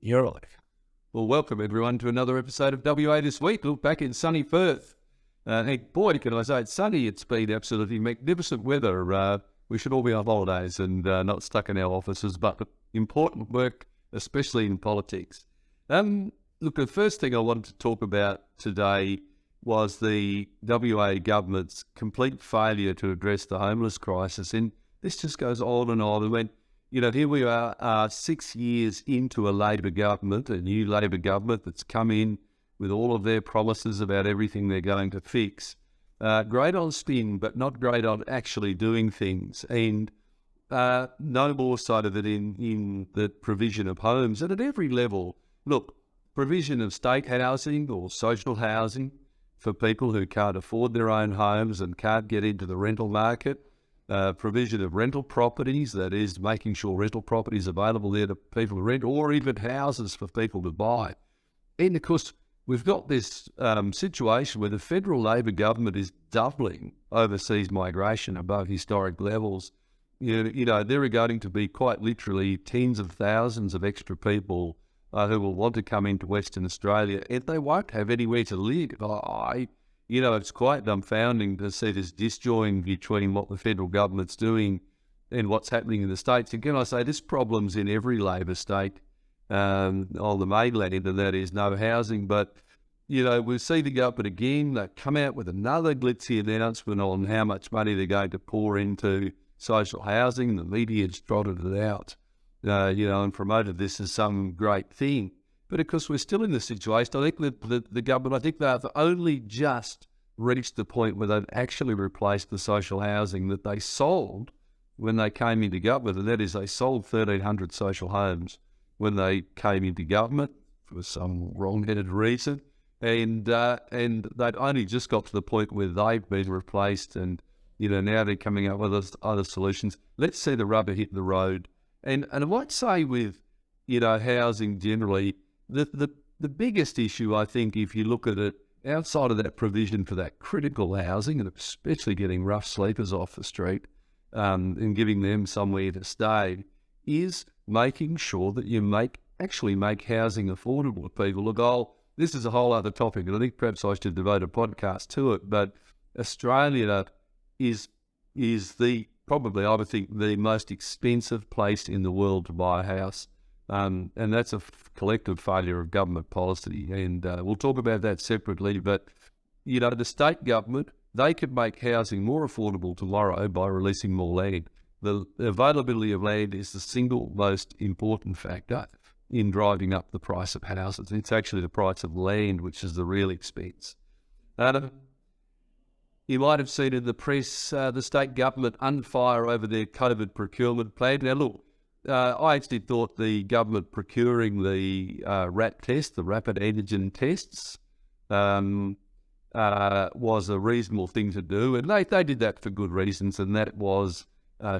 You're live. Well, welcome everyone to another episode of WA This Week. Look, back in sunny Perth. Hey, boy, can I say it's sunny. It's been absolutely magnificent weather. We should all be on holidays and not stuck in our offices, but important work, especially in politics. Look, the first thing I wanted to talk about today was the WA government's complete failure to address the homeless crisis. And this just goes on and on. And when, here we are 6 years into a Labor government, a new Labor government that's come in with all of their promises about everything they're going to fix. Great on spin, but not great on actually doing things. And no more so of it in the provision of homes. And at every level, look, provision of state housing or social housing for people who can't afford their own homes and can't get into the rental market. Provision of rental properties, that is making sure rental properties are available there to people to rent, or even houses for people to buy. And of course, we've got this situation where the federal Labor government is doubling overseas migration above historic levels. There are going to be quite literally tens of thousands of extra people who will want to come into Western Australia, and they won't have anywhere to live. It's quite dumbfounding to see this disjoin between what the federal government's doing and what's happening in the states. Again, I say this problem's in every Labor state on the mainland, and that is no housing. But, we'll see the government again. They come out with another glitzy announcement on how much money they're going to pour into social housing. The media's trotted it out, and promoted this as some great thing. But of course, we're still in this situation. I think that the government, they've only just reached the point where they've actually replaced the social housing that they sold when they came into government. And that is, they sold 1,300 social homes when they came into government for some wrong-headed reason. And they'd only just got to the point where they've been replaced, and, now they're coming up with other solutions. Let's see the rubber hit the road. And I might say with, housing generally, the biggest issue, I think, if you look at it, outside of that provision for that critical housing, and especially getting rough sleepers off the street and giving them somewhere to stay, is making sure that you actually make housing affordable to people. Look, this is a whole other topic, and I think perhaps I should devote a podcast to it, but Australia is probably, I would think, the most expensive place in the world to buy a house. And that's a collective failure of government policy. And we'll talk about that separately. But, the state government, they could make housing more affordable tomorrow by releasing more land. The availability of land is the single most important factor in driving up the price of houses. It's actually the price of land which is the real expense. You might have seen in the press the state government unfire over their COVID procurement plan. Now, look, I actually thought the government procuring the RAT test, the rapid antigen tests, was a reasonable thing to do. And they did that for good reasons, and that was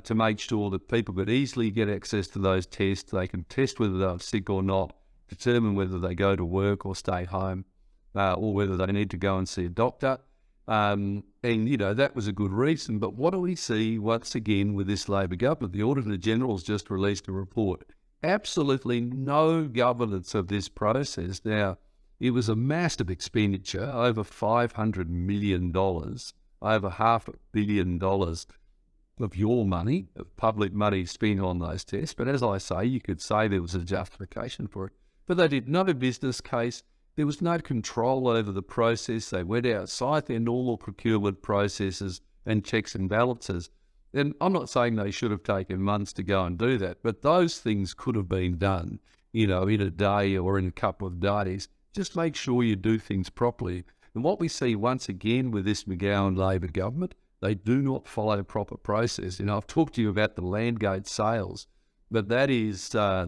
to make sure that people could easily get access to those tests. They can test whether they're sick or not, determine whether they go to work or stay home, or whether they need to go and see a doctor. And, that was a good reason. But what do we see once again with this Labor government? The Auditor General's just released a report. Absolutely no governance of this process. Now, it was a massive expenditure, over $500 million, over $500 million of your money, of public money spent on those tests. But as I say, you could say there was a justification for it. But they did no business case. There was no control over the process. They went outside their normal procurement processes and checks and balances. And I'm not saying they should have taken months to go and do that, but those things could have been done, in a day or in a couple of days. Just make sure you do things properly. And what we see once again with this McGowan Labor government, they do not follow proper process. I've talked to you about the Landgate sales, but that is the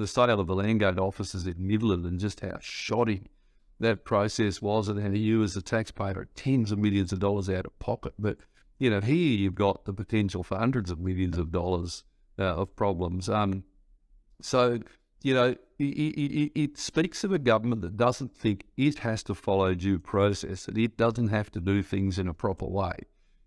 sale of the Landgate offices in Midland, and just how shoddy that process was, and how you as a taxpayer are tens of millions of dollars out of pocket. But, here you've got the potential for hundreds of millions of dollars of problems. So, it speaks of a government that doesn't think it has to follow due process, and it doesn't have to do things in a proper way.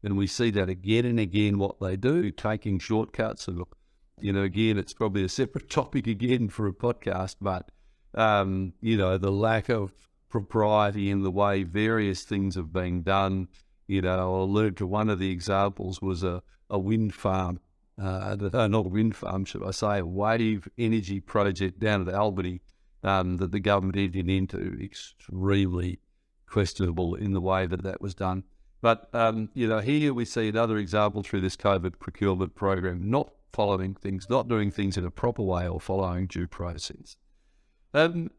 And we see that again and again, what they do, taking shortcuts. And look, again, it's probably a separate topic again for a podcast, but, the lack of propriety in the way various things have been done. I'll allude to one of the examples was a wind farm, not a wind farm, should I say, a wave energy project down at Albany that the government entered into. Extremely questionable in the way that was done. But, here we see another example through this COVID procurement program, not following things, not doing things in a proper way or following due process. One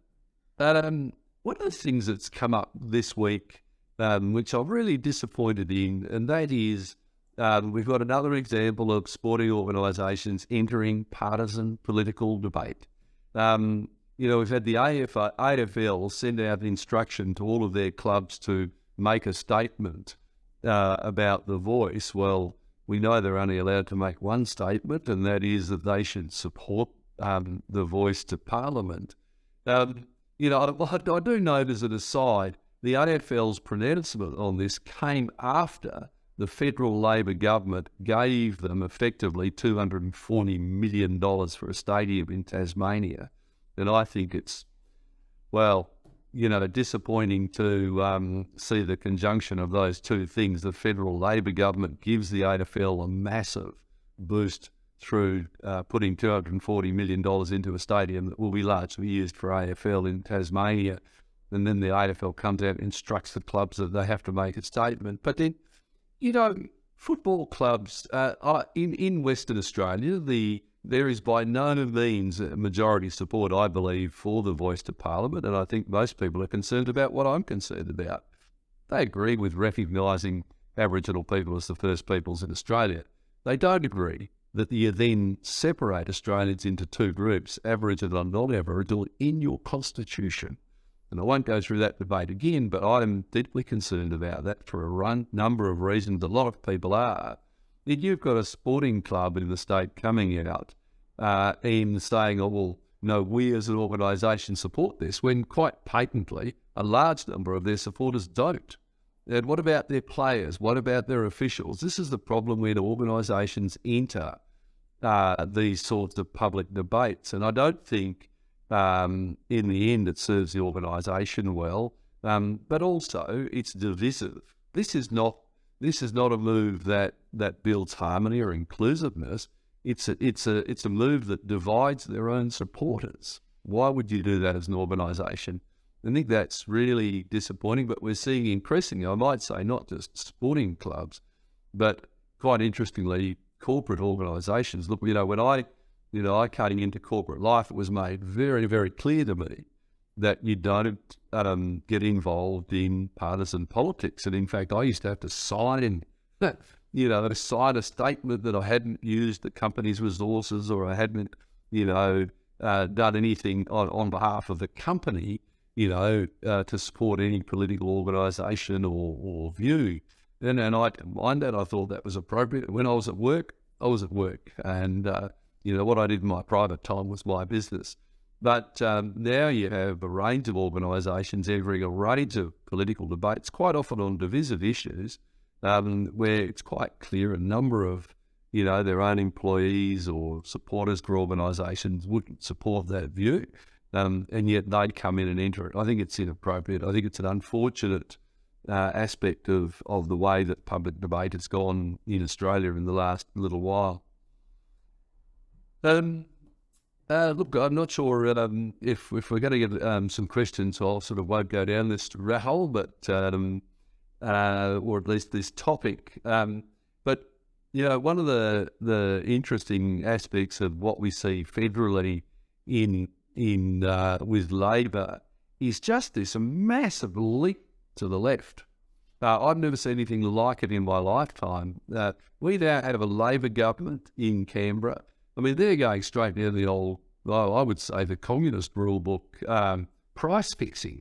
of the things that's come up this week, which I'm really disappointed in, and that is we've got another example of sporting organisations entering partisan political debate. We've had the AFL send out an instruction to all of their clubs to make a statement about the voice. Well, we know they're only allowed to make one statement, and that is that they should support the voice to Parliament. I do note as an aside, the AFL's pronouncement on this came after the federal Labor government gave them effectively $240 million for a stadium in Tasmania. And I think it's, disappointing to see the conjunction of those two things. The federal Labor government gives the AFL a massive boost through putting $240 million into a stadium that will be largely used for AFL in Tasmania. And then the AFL comes out and instructs the clubs that they have to make a statement. But then, football clubs in Western Australia, there is by no means a majority support, I believe, for the voice to Parliament, and I think most people are concerned about what I'm concerned about. They agree with recognising Aboriginal people as the first peoples in Australia. They don't agree that you then separate Australians into two groups, Aboriginal and non-Aboriginal, in your constitution. And I won't go through that debate again, but I'm deeply concerned about that for a number of reasons. A lot of people are. If you've got a sporting club in the state coming out and saying, we as an organisation support this, when quite patently a large number of their supporters don't. And what about their players? What about their officials? This is the problem when organisations enter these sorts of public debates. And I don't think in the end it serves the organisation well, but also it's divisive. This is not a move that builds harmony or inclusiveness. It's a move that divides their own supporters. Why would you do that as an organisation? I think that's really disappointing, but we're seeing increasingly, I might say, not just sporting clubs, but quite interestingly, corporate organisations. Look, when I came into corporate life, it was made very, very clear to me that you don't get involved in partisan politics. And in fact, I used to have to sign a statement that I hadn't used the company's resources, or I hadn't, done anything on behalf of the company, to support any political organisation or view. And I didn't mind that. I thought that was appropriate. When I was at work, I was at work. And, what I did in my private time was my business. But now you have a range of organisations entering a range of political debates, quite often on divisive issues, where it's quite clear a number of, their own employees or supporters for organisations wouldn't support that view, and yet they'd come in and enter it. I think it's inappropriate. I think it's an unfortunate aspect of the way that public debate has gone in Australia in the last little while. Look, I'm not sure if we're going to get some questions, I sort of won't go down this rat hole, but or at least this topic. But one of the interesting aspects of what we see federally in with Labor is just this massive leap to the left. I've never seen anything like it in my lifetime. We now have a Labor government in Canberra. I mean, they're going straight down the old, I would say, the communist rule book, price fixing.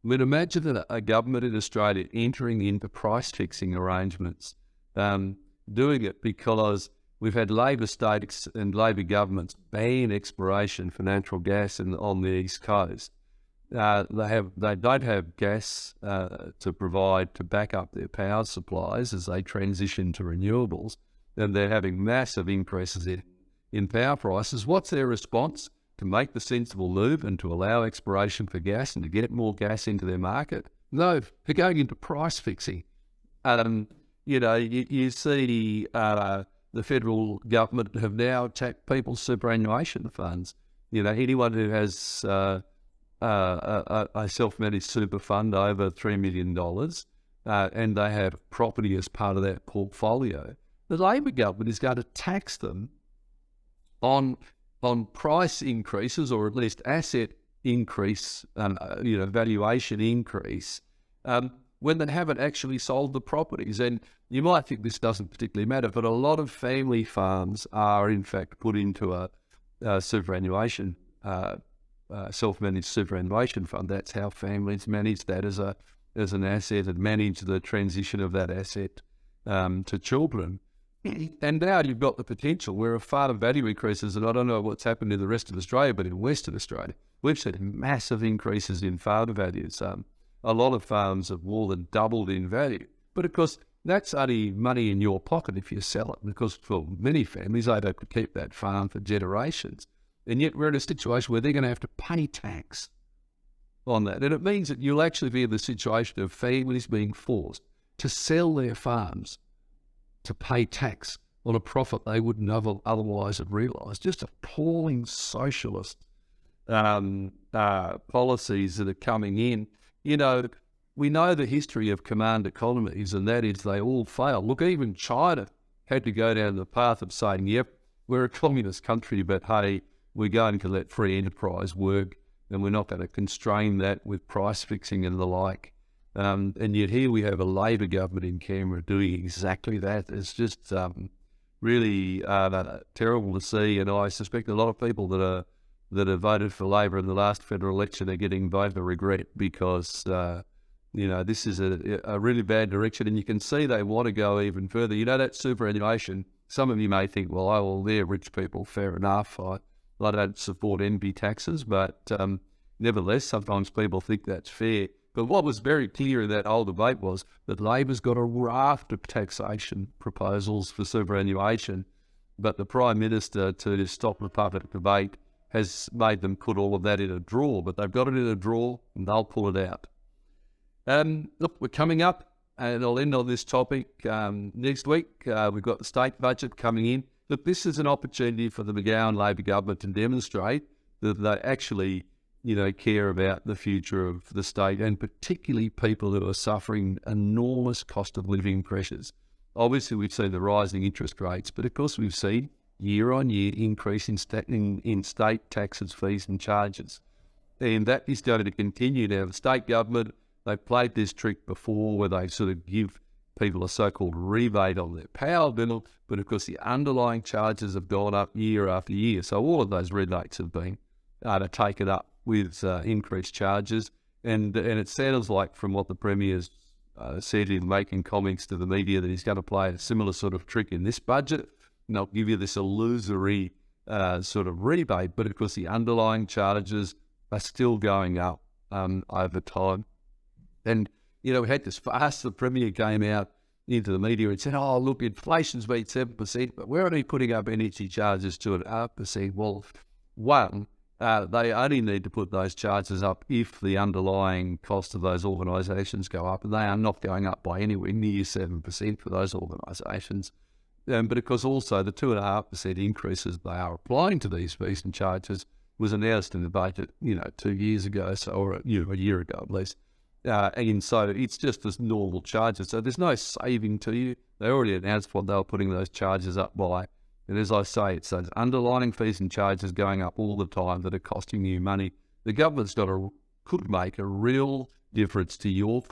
I mean, imagine a government in Australia entering into price fixing arrangements, doing it because we've had Labor states and Labor governments ban exploration for natural gas on the East Coast. They don't have gas to provide to back up their power supplies as they transition to renewables, and they're having massive increases in power prices. What's their response? to make the sensible move and to allow exploration for gas and to get more gas into their market. No, they're going into price fixing. You see the federal government have now attacked people's superannuation funds. Anyone who has a self-managed super fund over $3 million and they have property as part of that portfolio, the Labor government is going to tax them on price increases, or at least asset increase, valuation increase, when they haven't actually sold the properties. And you might think this doesn't particularly matter, but a lot of family farms are in fact put into a superannuation, self-managed superannuation fund. That's how families manage that as an asset and manage the transition of that asset to children. And now you've got the potential where if farm value increases, and I don't know what's happened in the rest of Australia, but in Western Australia, we've seen massive increases in farm values. A lot of farms have more than doubled in value. But of course, that's only money in your pocket if you sell it, because for many families, they don't keep that farm for generations. And yet we're in a situation where they're going to have to pay tax on that. And it means that you'll actually be in the situation of families being forced to sell their farms to pay tax on a profit they wouldn't otherwise have realised. Just appalling socialist policies that are coming in. We know the history of command economies, and that is they all fail. Look, even China had to go down the path of saying, yep, we're a communist country, but hey, we're going to let free enterprise work, and we're not going to constrain that with price fixing and the like. And yet here we have a Labor government in Canberra doing exactly that. It's just really terrible to see, and I suspect a lot of people that have voted for Labor in the last federal election are getting voter regret, because this is a really bad direction, and you can see they want to go even further. That superannuation, some of you may think, well, they're rich people, fair enough. I don't support NB taxes, but nevertheless, sometimes people think that's fair. But what was very clear in that whole debate was that Labor's got a raft of taxation proposals for superannuation, but the Prime Minister, to stop the public debate, has made them put all of that in a drawer. But they've got it in a drawer and they'll pull it out. Look, we're coming up, and I'll end on this topic. Next week, we've got the state budget coming in. Look, this is an opportunity for the McGowan Labor government to demonstrate that they actually care about the future of the state, and particularly people who are suffering enormous cost of living pressures. Obviously, we've seen the rising interest rates, but of course we've seen year-on-year increase in state taxes, fees and charges. And that is going to continue. Now, the state government, they've played this trick before where they sort of give people a so-called rebate on their power bill, but of course the underlying charges have gone up year after year. So all of those rebates have been taken up with increased charges, and it sounds like from what the Premier's said in making comments to the media that he's going to play a similar sort of trick in this budget, and they'll give you this illusory sort of rebate, but of course the underlying charges are still going up over time. And, we had this fast, the Premier came out into the media and said, oh, look, inflation's been 7%, but we're only putting up energy charges 2.5%. Well, one, they only need to put those charges up if the underlying cost of those organisations go up, and they are not going up by anywhere near 7% for those organisations. But of course also the 2.5% increases they are applying to these fees and charges was announced in the budget, 2 years ago, or a year ago at least. And so it's just as normal charges. So there's no saving to you. They already announced what they were putting those charges up by. And as I say, it's those underlying fees and charges going up all the time that are costing you money. The government's could make a real difference to your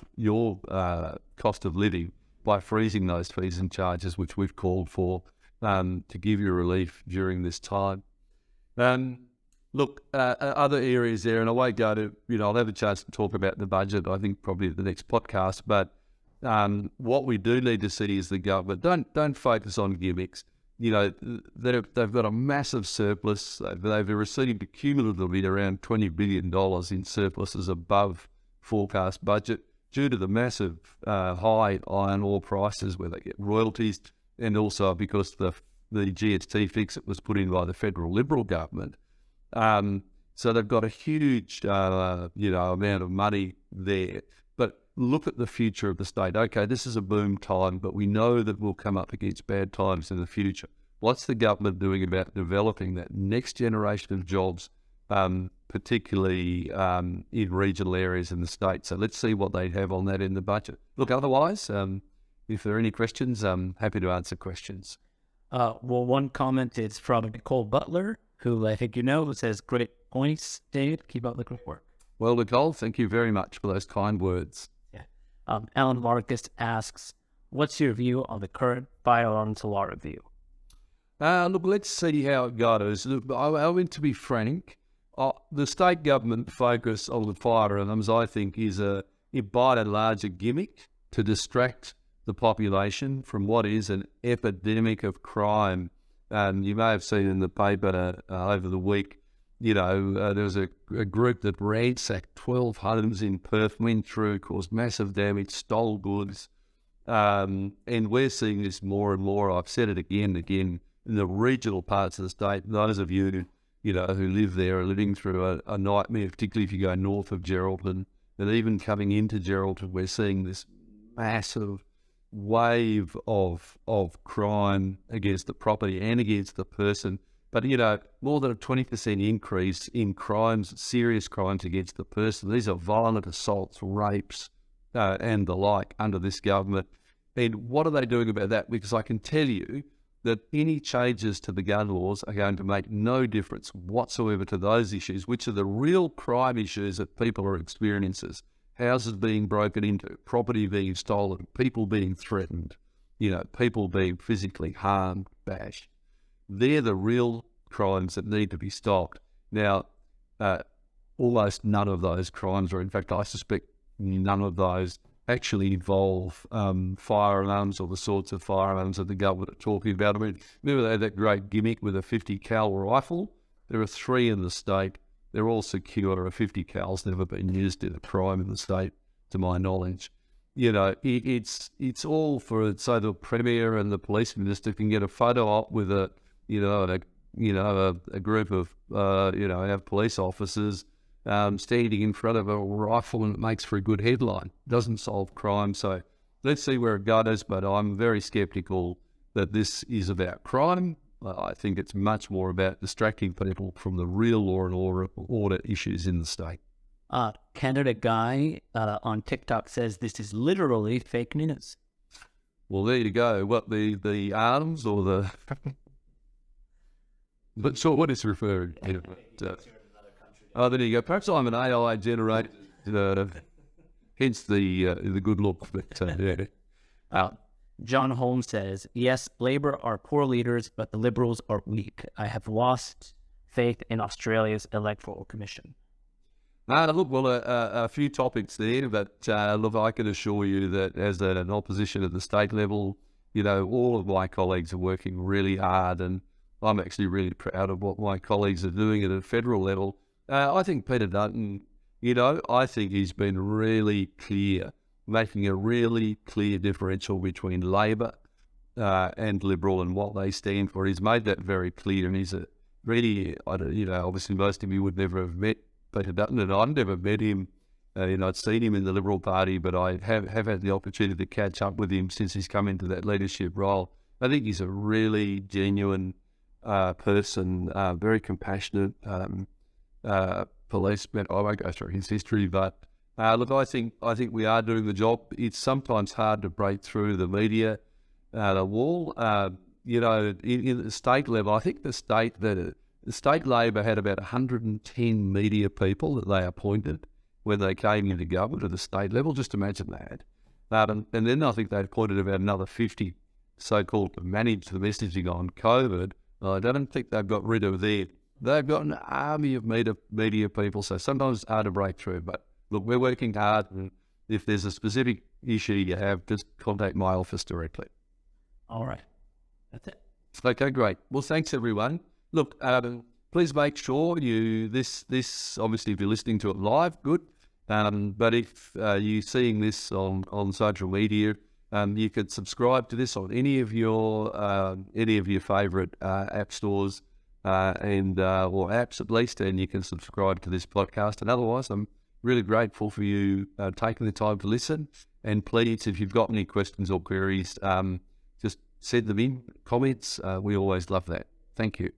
cost of living by freezing those fees and charges, which we've called for, to give you relief during this time. Look, other areas there, and I won't go to, I'll have a chance to talk about the budget, I think probably at the next podcast, but what we do need to see is the government, don't focus on gimmicks. They've got a massive surplus. They've received cumulatively around $20 billion in surpluses above forecast budget due to the massive high iron ore prices where they get royalties, and also because the GST fix that was put in by the federal Liberal government. So they've got a huge, amount of money there. But look at the future of the state. Okay, this is a boom time, but we know that we'll come up against bad times in the future. What's the government doing about developing that next generation of jobs, particularly in regional areas in the state? So let's see what they have on that in the budget. Look, otherwise, if there are any questions, I'm happy to answer questions. Well, one comment is from Nicole Butler, who I think you know, says, great points, Dave. Keep up the good work. Well, Nicole, thank you very much for those kind words. Yeah. Alan Marcus asks, what's your view on the current firearms law review? Look, let's see how it goes. Look, I mean, to be frank, the state government focus on the firearms, I think, is by and large a gimmick to distract the population from what is an epidemic of crime. You may have seen in the paper over the week, there was a group that ransacked 12 homes in Perth, went through, caused massive damage, stole goods. And we're seeing this more and more. I've said it again and again, in the regional parts of the state. Those of you, who live there are living through a nightmare, particularly if you go north of Geraldton. And even coming into Geraldton, we're seeing this massive wave of crime against the property and against the person. But, more than a 20% increase in crimes, serious crimes against the person. These are violent assaults, rapes, and the like under this government. And what are they doing about that? Because I can tell you that any changes to the gun laws are going to make no difference whatsoever to those issues, which are the real crime issues that people are experiencing. Houses being broken into, property being stolen, people being threatened, people being physically harmed, bashed. They're the real crimes that need to be stopped. Now, almost none of those crimes, or in fact, I suspect none of those actually involve firearms or the sorts of firearms that the government are talking about. I mean, remember they had that great gimmick with a 50 cal rifle? There are 3 in the state. They're all secure. A 50 cal's never been used in a crime in the state, to my knowledge. It's all so the Premier and the Police Minister can get a photo op with a group of our police officers standing in front of a rifle, and it makes for a good headline. Doesn't solve crime. So let's see where it goes, but I'm very sceptical that this is about crime. I think it's much more about distracting people from the real law and order issues in the state. Canada Guy on TikTok says this is literally fake news. Well, there you go. What, the arms or the... But sure, what is referring to? There you go. Perhaps I'm an AI generated, hence the good look. But John Holmes says, yes, Labour are poor leaders, but the Liberals are weak. I have lost faith in Australia's Electoral Commission. Look, well, a few topics there, but look, I can assure you that as an opposition at the state level, all of my colleagues are working really hard, and I'm actually really proud of what my colleagues are doing at a federal level. I think Peter Dutton, I think he's been really clear, making a really clear differential between Labor and Liberal and what they stand for. He's made that very clear, and he's a really, obviously most of you would never have met Peter Dutton, and I've never met him. I'd seen him in the Liberal Party, but I have had the opportunity to catch up with him since he's come into that leadership role. I think he's a really genuine person, very compassionate policeman. I won't go through his history, but look, I think we are doing the job. It's sometimes hard to break through the media wall. In the state level, I think the state Labor had about 110 media people that they appointed when they came into government at the state level. Just imagine that. And then I think they appointed about another 50 so-called to manage the messaging on COVID. I don't think they've got rid of they've got an army of media people, so sometimes it's hard to break through. But look, we're working hard, and if there's a specific issue you have, just contact my office directly. All right. That's it. Okay, great. Well, thanks, everyone. Look, please make sure this obviously if you're listening to it live, good. But if you're seeing this on social media, you could subscribe to this on any of your favourite app stores. or apps at least, and you can subscribe to this podcast. And otherwise, I'm really grateful for you taking the time to listen. And please, if you've got any questions or queries, just send them in, comments. We always love that. Thank you.